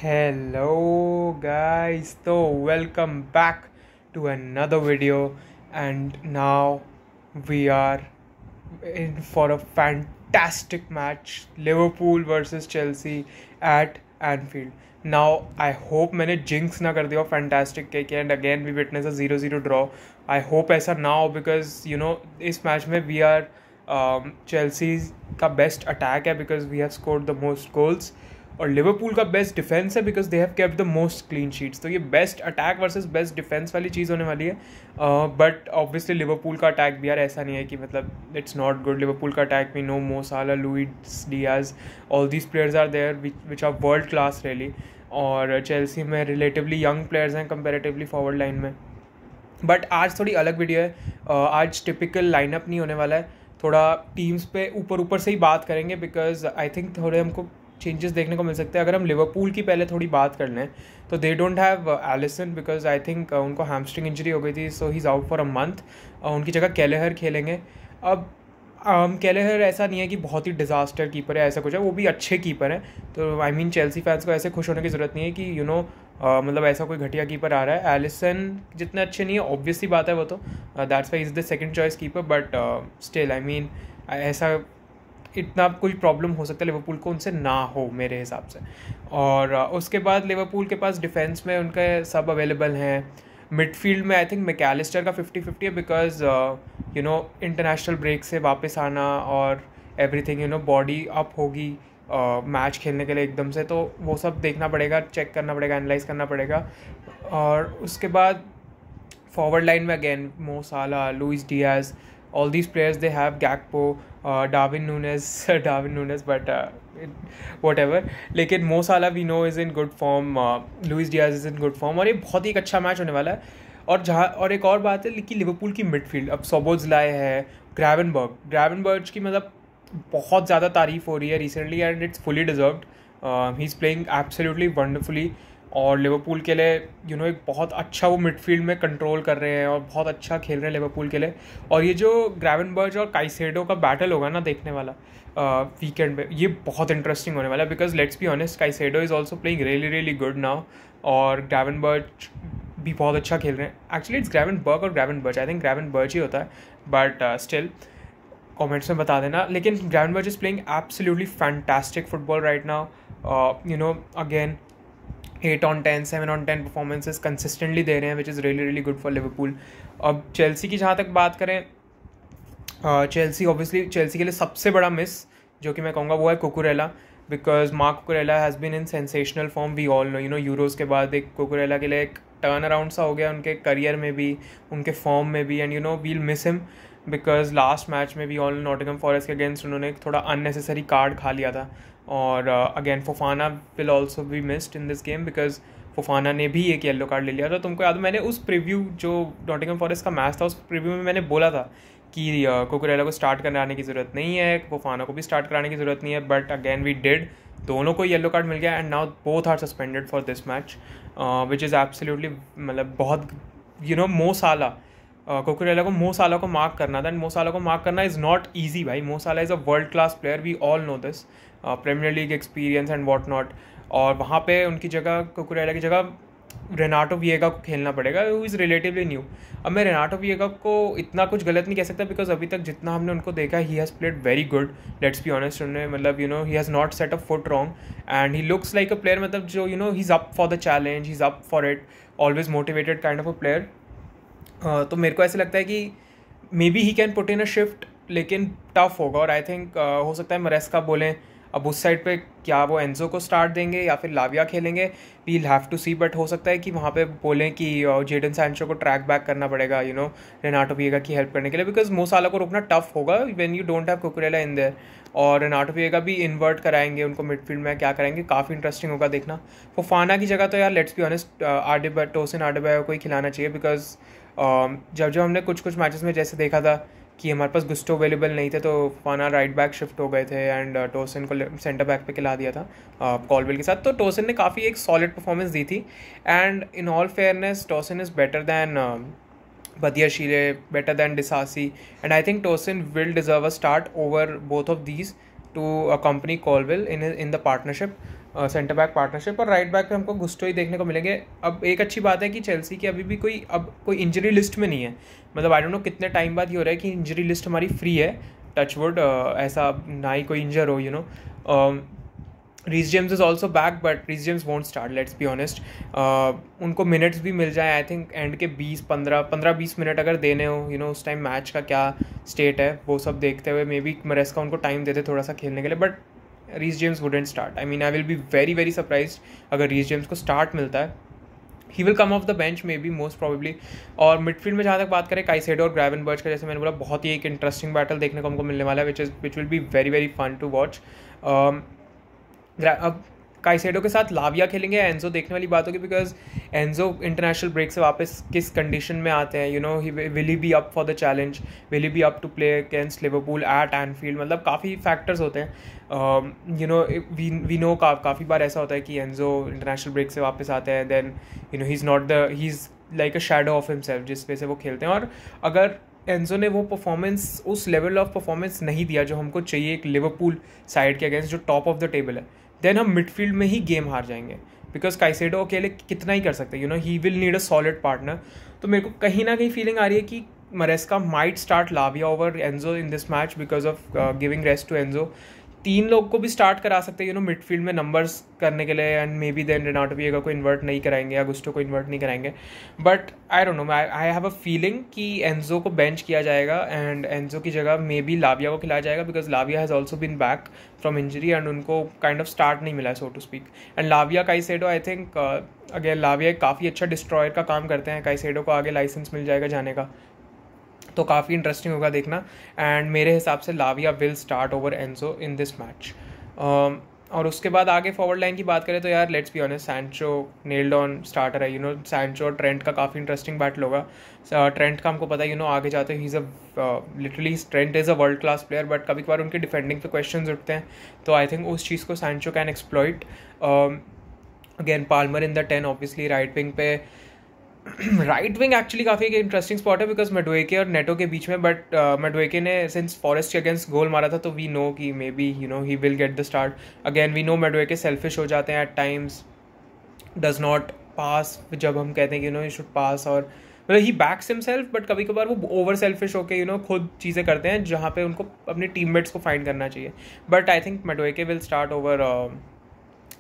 Hello guys, so welcome back to another video, and now we are in for a fantastic match, Liverpool versus Chelsea at Anfield. Now I hope मैंने jinx ना कर दिया fantastic के and again we witness a 0-0 draw. I hope ऐसा ना हो because इस match में we are Chelsea का बेस्ट अटैक है because we have scored the most goals, और लिवरपूल का बेस्ट डिफेंस है because they have kept the most clean sheets. तो ये best attack versus best defence वाली चीज़ होने वाली है. बट ऑब्वियसली लिवरपूल का अटैक भी यार ऐसा नहीं है कि मतलब इट्स नॉट गुड. लिवरपूल का अटैक भी no Mo Salah, Luis Diaz, all these players are there which are world class really. और चेल्सी में रिलेटिवली यंग प्लेयर्स हैं कंपेरेटिवली फॉरवर्ड लाइन में. बट आज थोड़ी अलग वीडियो है. आज टिपिकल लाइनअप नहीं होने वाला है. थोड़ा टीम्स पे ऊपर से ही बात करेंगे बिकॉज आई थिंक थोड़े हमको चेंजेस देखने को मिल सकते हैं. अगर हम लिवरपूल की पहले थोड़ी बात कर लें तो they don't have Alisson because I think उनको हैमस्ट्रिंग इंजरी हो गई थी, so he is out for a month. उनकी जगह केलेहर खेलेंगे. अब केलेहर ऐसा नहीं है कि बहुत ही डिज़ास्टर कीपर है, ऐसा कुछ है, वो भी अच्छे कीपर हैं. तो आई मीन चेल्सी फैंस को ऐसे खुश होने की ज़रूरत नहीं है कि मतलब ऐसा कोई घटिया कीपर आ रहा है. एलिसन जितने अच्छे नहीं है, ऑब्वियसली बात है वो तो, that's why is the second choice keeper. But still I mean ऐसा इतना कोई प्रॉब्लम हो सकता है लिवरपूल को उनसे ना हो मेरे हिसाब से. और उसके बाद लिवरपूल के पास डिफेंस में उनके सब अवेलेबल हैं. मिडफील्ड में आई थिंक मैकैलिस्टर का 50-50 है बिकॉज इंटरनेशनल ब्रेक से वापस आना और एवरीथिंग बॉडी अप होगी मैच खेलने के लिए एकदम से, तो वो सब देखना पड़ेगा, चेक करना पड़ेगा, एनालाइज करना पड़ेगा. और उसके बाद फॉरवर्ड लाइन में अगेन मो Salah, Luis Diaz, all these players they have Gakpo, Darwin Núñez, but whatever. लेकिन मो साला we know is in good form, Luis Diaz is in good form, और ये बहुत ही एक अच्छा मैच होने वाला है. और एक और बात है कि लिवरपूल की मिडफील्ड अब सोबोज़लाई है, ग्रावेनबर्च की मतलब बहुत ज़्यादा तारीफ हो रही है recently and it's fully deserved. He is playing absolutely wonderfully. और लिवरपूल के लिए एक बहुत अच्छा वो मिडफील्ड में कंट्रोल कर रहे हैं और बहुत अच्छा खेल रहे हैं लिवरपूल के लिए. और ये जो ग्रावेनबर्च और काइसेडो का बैटल होगा ना देखने वाला वीकेंड पे, ये बहुत इंटरेस्टिंग होने वाला है because let's be honest, Caicedo is also playing really really good now, और ग्रावेनबर्च भी बहुत अच्छा खेल रहे हैं. एक्चुअली इट्स ग्रावेनबर्ग और ग्रावेनबर्च, आई थिंक ग्रावेनबर्च ही होता है, बट स्टिल कमेंट्स में बता देना. लेकिन Gravenberch is playing absolutely fantastic football right now. Again 8/10, 7/10 performances consistently दे रहे हैं, which is really really good for Liverpool. अब चेल्सी की जहाँ तक बात करें, चेल्सी के लिए सबसे बड़ा मिस जो कि मैं कहूँगा वो है Cucurella, because Marc Cucurella has been in sensational form. We all know Euros के बाद एक कुकुरेला के लिए एक टर्न अराउंड सा हो गया उनके करियर में भी, उनके फॉर्म में भी, and we'll miss him because last match में भी ऑल नॉटिंघम फॉरेस्ट के अगेंस्ट उन्होंने एक थोड़ा अननेसेसरी कार्ड खा लिया था. और again Fofana will also be missed in this game because Fofana ने भी एक येलो कार्ड ले लिया था. तुमको याद, मैंने उस प्रीव्यू जो नॉटिंघम फॉरेस्ट का मैच था उस प्रीव्यू में मैंने बोला था कि कुकुरेला को स्टार्ट कराने की ज़रूरत नहीं है, फोफाना को भी स्टार्ट कराने की ज़रूरत नहीं है. बट अगेन वी डिड, दोनों को येलो कार्ड मिल गया and now both are suspended for this match, which is absolutely मतलब बहुत मो साला, कुकुरेला को मो साला को मार्क करना था. एंड मो साला को मार्क करना इज़ नॉट ईजी भाई. Mo Salah is a world class player, we all know this, Premier League experience and what not. और वहाँ पे उनकी जगह, कुकुरेला की जगह रेनाटो विएगा को खेलना पड़ेगा, हु इज़ रिलेटिवली न्यू. अब मैं रेनाटो विएगा को इतना कुछ गलत नहीं कह सकता बिकॉज अभी तक जितना हमने उनको देखा, he has played very good, let's be honest. उन्होंने मतलब he has not set a foot wrong and he looks like a player, मतलब जो he is up for the challenge, he is up for it, always motivated kind of a player. तो मेरे को ऐसा लगता है कि maybe he can put in a shift, लेकिन टफ होगा. और आई थिंक हो सकता है मरेस्का बोलें अब उस साइड पे क्या वो एंजो को स्टार्ट देंगे या फिर लाविया खेलेंगे, we will have to see. But हो सकता है कि वहाँ पे बोलें कि जेडन सैंचो को ट्रैक बैक करना पड़ेगा रेनाटो विएगा की हेल्प करने के लिए, बिकॉज मो साला को रोकना टफ होगा when you don't have Cucurella in their. और रेनाटो विएगा भी इन्वर्ट कराएंगे उनको मिडफील्ड में, क्या करेंगे, काफ़ी इंटरेस्टिंग होगा देखना. फोफाना की जगह तो यार लेट्स बी ऑनेस्ट टोसिन आडेबायो को ही खिलाना चाहिए बिकॉज जब हमने कुछ मैचेस में जैसे देखा था कि हमारे पास गुस्टो अवेलेबल नहीं थे तो फोफाना राइट बैक शिफ्ट हो गए थे एंड टोसिन को सेंटर बैक पे खिला दिया था कॉलवेल के साथ. तो टोसिन ने काफ़ी एक सॉलिड परफॉर्मेंस दी थी and in all fairness टोसिन is better than Badiashile, better than Disasi, and I think Tosin will deserve a start over both of these to accompany Colville in the partnership. Centre back partnership, और right back पे हमको Gusto ही देखने को मिलेंगे। अब एक अच्छी बात है कि चेल्सी की अभी भी कोई इंजरी लिस्ट में नहीं है, मतलब आई डोंट नो कितने टाइम बाद ये हो रहा है कि इंजरी लिस्ट हमारी फ्री है, टचवुड, ऐसा ना ही कोई इंजर हो, Reece James is also back, but Reece James won't start, let's be honest. उनको मिनट्स भी मिल जाए, आई थिंक एंड के 15-20 मिनट अगर देने हो, उस टाइम मैच का क्या स्टेट है वो सब देखते हुए मे बी मरेस्का उनको टाइम देते थोड़ा सा खेलने के लिए, but Reece James wouldn't start. I mean I will be very very surprise अगर रीस जेम्स को स्टार्ट मिलता है। He will come off the bench maybe most probably. और मिडफील्ड में जहाँ तक बात करें, काइसेडो और ग्रावेनबर्च का, जैसे मैंने बोला, बहुत ही एक इंटरेस्टिंग बैटल देखने को हमको मिलने वाला है, which will be very very fun to watch. अब काइसेडो के साथ लाविया खेलेंगे, एंजो देखने वाली बात होगी, बिकॉज एंजो इंटरनेशनल ब्रेक से वापस किस कंडीशन में आते हैं, will he be up for the challenge, will he be up to play against Liverpool at Anfield, मतलब काफ़ी फैक्टर्स होते हैं। वी नो काफ़ी बार ऐसा होता है कि एंजो इंटरनेशनल ब्रेक से वापस आते हैं, then he is like a shadow of himself जिस वजह से वो खेलते हैं। और अगर एंजो ने वो परफॉर्मेंस, उस लेवल ऑफ परफॉर्मेंस नहीं दिया जो हमको चाहिए एक लिवरपूल साइड के अगेंस्ट जो टॉप ऑफ द टेबल है, देन हम मिडफील्ड में ही गेम हार जाएंगे, बिकॉज काइसेडो अकेले कितना ही कर सकते हैं, he will need a solid partner. तो मेरे को कहीं ना कहीं फीलिंग आ रही है कि Maresca might start Lavia over Enzo in this match because of giving rest to Enzo. 3 लोग को भी स्टार्ट करा सकते हैं मिडफील्ड में नंबर्स करने के लिए, and maybe then Renato Veiga को इन्वर्ट नहीं कराएंगे या गुस्टो को इन्वर्ट नहीं कराएंगे, but I don't no, I have a feeling कि एंजो को बेंच किया जाएगा एंड एंजो की जगह मे बी लाविया को खिलाया जाएगा, because Lavia has also been back from injury and उनको काइंड ऑफ स्टार्ट नहीं मिला है, so to speak. And Lavia Caicedo, I think again Lavia काफ़ी अच्छा डिस्ट्रॉयर का काम करते हैं, काइसेडो को आगे लाइसेंस मिल जाएगा जाने का, तो काफ़ी इंटरेस्टिंग होगा देखना। एंड मेरे हिसाब से Lavia will start over Enzo in this match. और उसके बाद आगे फॉरवर्ड लाइन की बात करें तो यार let's be honest, Sancho nailed on starter है, सैंचो और ट्रेंट का काफ़ी इंटरेस्टिंग बैटल होगा। ट्रेंट का हमको पता है, आगे जाते he is a literally Trent is a world class player, but कभी कभार उनके डिफेंडिंग पे क्वेश्चंस उठते हैं, तो आई थिंक उस चीज़ को Sancho can exploit. Again Palmer in the 10 obviously. Right wing पे राइट विंग एक्चुअली काफ़ी एक इंटरेस्टिंग स्पॉट है बिकॉज मेडुएके और नेटो के बीच में, बट मेडुएके ने सिंस फॉरेस्ट के अगेंस्ट गोल मारा था, तो वी नो कि maybe he will get the start. Again we know Madueke selfish हो जाते हैं at times, does not pass जब हम कहते हैं कि ही शुड पास, और मतलब ही बैक्स हिमसेल्फ, बट कभी कभार वो ओवर सेल्फिश होकर खुद चीज़ें करते हैं जहाँ पे उनको अपने टीममेट्स को फाइंड करना चाहिए, but I think Madueke will start over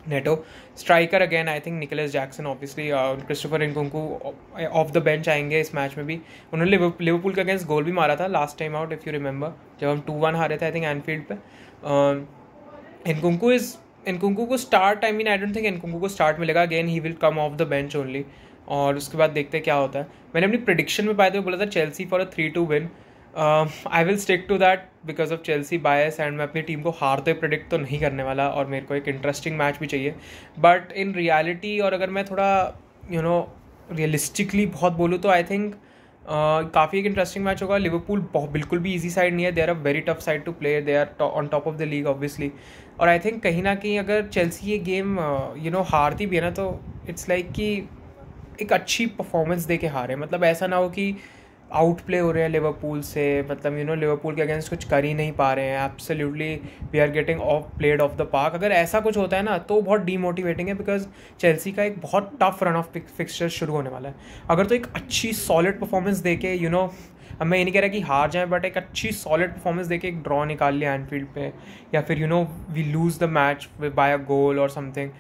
Neto. Striker again I think Nicolas Jackson, obviously Christopher Nkunku off the bench आएंगे इस मैच में भी। उन्होंने लिवरपूल के अगेंस्ट गोल भी मारा था last time out, if you remember, जब हम 2-1 हारे थे आई थिंक एनफील्ड पे। इनकुंकू को स्टार्ट, आई डोंट थिंक इनकुंकू को स्टार्ट मिलेगा, again he will come off the bench only, और उसके बाद देखते हैं क्या होता है। मैंने अपनी प्रेडिक्शन में पाए थे बोला था Chelsea for a 3-2 win. I will stick to that because of Chelsea bias, and मैं अपनी टीम को हारते प्रेडिक्ट तो नहीं करने वाला, और मेरे को एक इंटरेस्टिंग मैच भी चाहिए, बट इन रियलिटी, और अगर मैं थोड़ा रियलिस्टिकली बहुत बोलूँ तो आई थिंक काफ़ी एक इंटरेस्टिंग मैच होगा। लिवरपूल बिल्कुल भी ईजी साइड नहीं है, they are a very tough side to play, they are on top of the league obviously, और आई थिंक कहीं ना कहीं अगर चेल्सी ये गेम हारती भी है ना, तो इट्स लाइक कि एक अच्छी परफॉर्मेंस दे के हारे, मतलब ऐसा ना हो कि आउट प्ले हो रहे हैं लिवरपूल से, मतलब लिवरपूल के अगेंस्ट कुछ कर ही नहीं पा रहे हैं, absolutely we are getting played off the park. अगर ऐसा कुछ होता है ना तो बहुत डीमोटिवेटिंग है, बिकॉज चेल्सी का एक बहुत टफ रन ऑफ फिक्सचर शुरू होने वाला है। अगर तो एक अच्छी सॉलिड परफॉर्मेंस दे के अब मैं ये नहीं कह रहा कि हार जाए, बट एक अच्छी सॉलिड परफॉर्मेंस दे के एक ड्रॉ निकाल लिया एनफील्ड पे, या फिर we lose the match by a goal और समथिंग,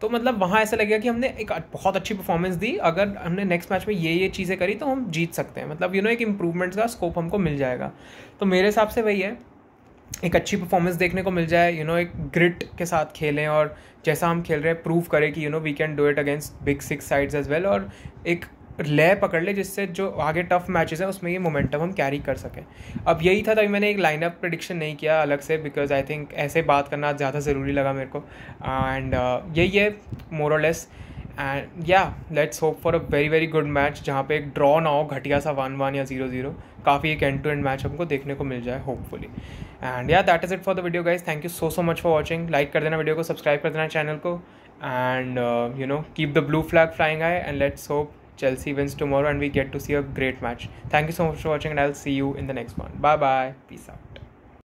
तो मतलब वहाँ ऐसा लगेगा कि हमने एक बहुत अच्छी परफॉर्मेंस दी, अगर हमने नेक्स्ट मैच में ये चीज़ें करी तो हम जीत सकते हैं, मतलब एक इम्प्रूवमेंट का स्कोप हमको मिल जाएगा। तो मेरे हिसाब से वही है, एक अच्छी परफॉर्मेंस देखने को मिल जाए, एक ग्रिट के साथ खेलें, और जैसा हम खेल रहे हैं प्रूव करें कि we can do it against big 6 sides as well, और एक लय पकड़ ले जिससे जो आगे टफ मैचेस हैं उसमें ये मोमेंटम हम कैरी कर सकें। अब यही था, तभी मैंने एक लाइनअप प्रेडिक्शन नहीं किया अलग से, बिकॉज आई थिंक ऐसे बात करना ज़्यादा ज़रूरी लगा मेरे को, एंड यही है मोर और लेस। एंड या let's hope for a very very good match जहाँ पे एक ड्रॉ ना हो, घटिया सा 1-1 या 0-0, काफ़ी एक एंड टू एंड मैच हमको देखने को मिल जाए होपफुली। एंड या that is it for the video guys, thank you so much for watching. Like कर देना वीडियो को, सब्सक्राइब कर देना चैनल को, and keep the blue flag flying high, and let's hope Chelsea wins tomorrow and we get to see a great match. Thank you so much for watching, and I'll see you in the next one. Bye bye. Peace out.